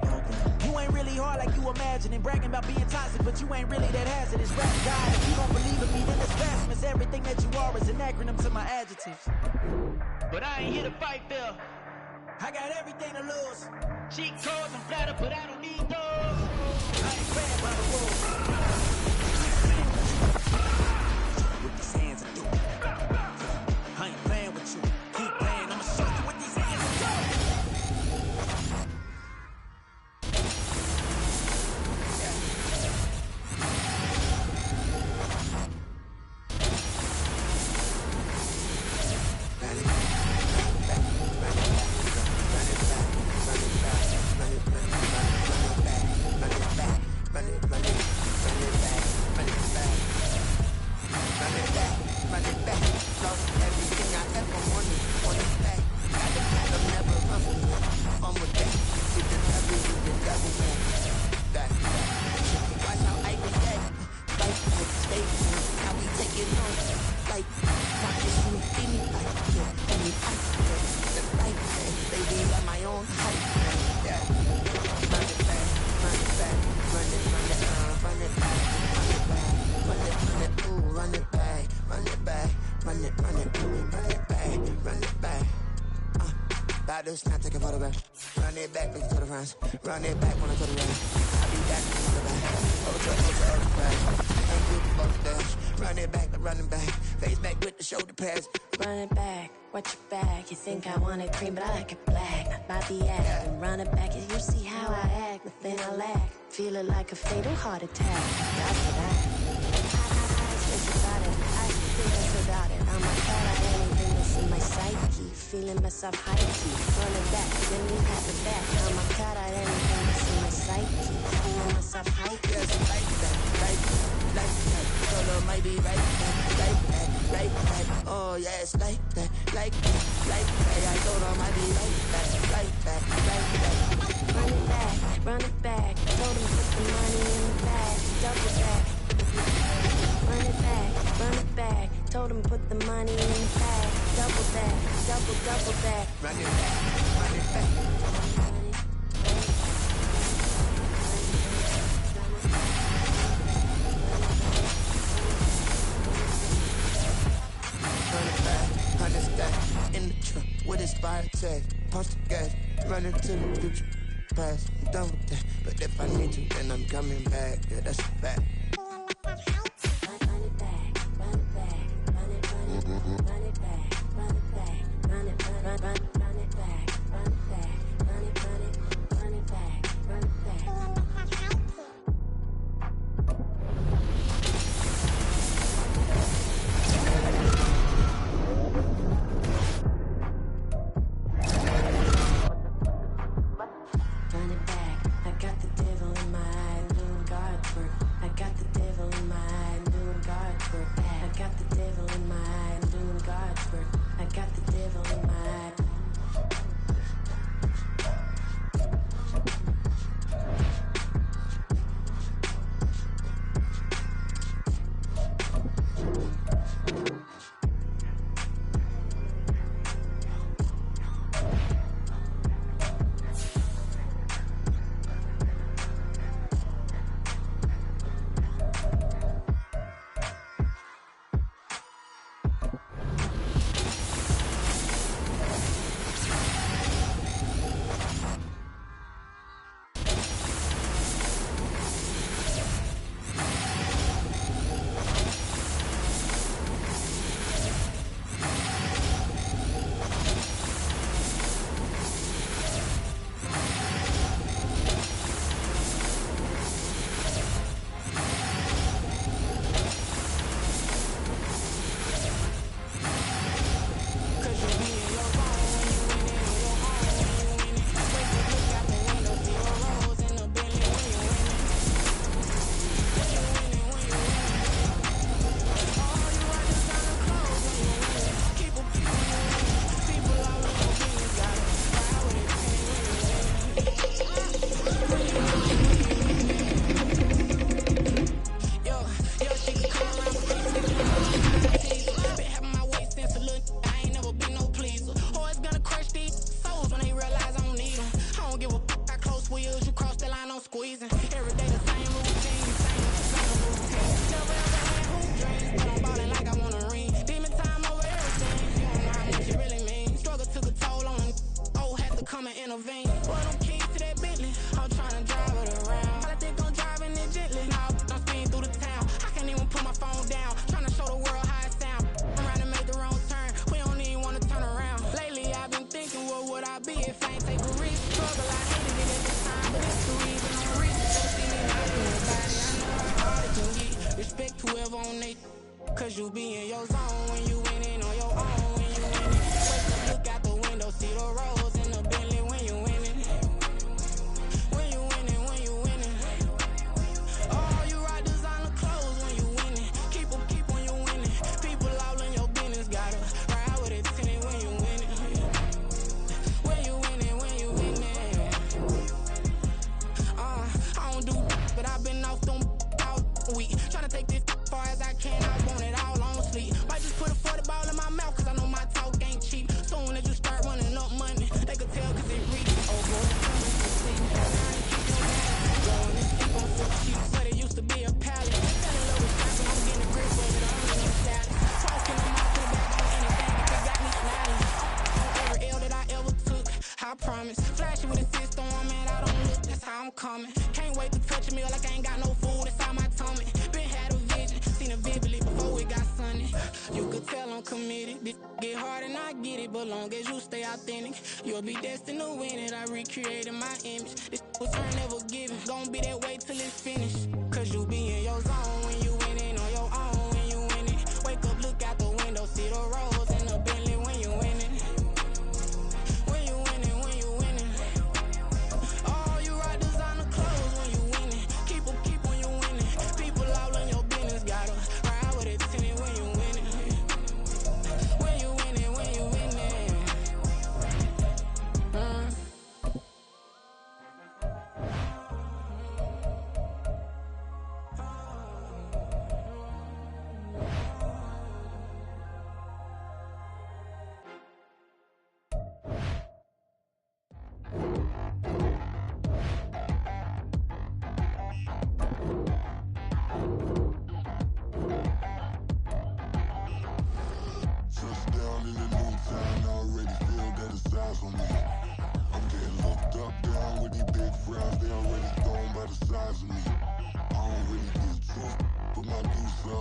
You ain't really hard like you imagining. Bragging about being toxic, but you ain't really that hazardous. Rap God, if you don't believe in me, then it's blasphemous. Everything that you are is an acronym to my adjectives. But I ain't here to fight, Phil. I got everything to lose. Cheat codes, I'm flattered, but I don't need those. I ain't playing by the rules. What these hands are doing. I ain't playing with you. Keep playing, I'ma show you what these hands are doing. back. Run it back, make it to the runs. Run it back when I to the run. I'll be back to the back. Over crash. Ain't good for both dash. Run it back, running back. Face back with the shoulder pads. Run it back, watch your back. You think I want it cream, but I like it black. Bobby act and run it back. You see how I act, nothing I lack. Feel it like a fatal heart attack. After that, I about it. I think about it. I'm a cat, I anything that's in my psyche. Feeling myself high key. Run it back, then you have it back. I'm a cat, I anything that's in my psyche. Feeling myself high key. Yes, like that. Solo might be right back. Oh yeah, it's like that. I told her might be like that. Run it back. Told him put the money in the bag. Double back. Run it back. Told him put the money in the bag. Double back. Run it back. In the truck with his fire tag, punch the gas, running to the future past. I'm done with that, but if I need you, then I'm coming back. Yeah, that's a fact. flashing with a system, man, I don't look, that's how I'm coming. Can't wait to touch a meal like I ain't got no food inside my tummy. Been had a vision, seen it vividly before it got sunny. You could tell I'm committed. This get hard and I get it, but long as you stay authentic, you'll be destined to win it. I recreated my image. This was never given. Gonna be that way till it's finished. Cause you be in your zone when you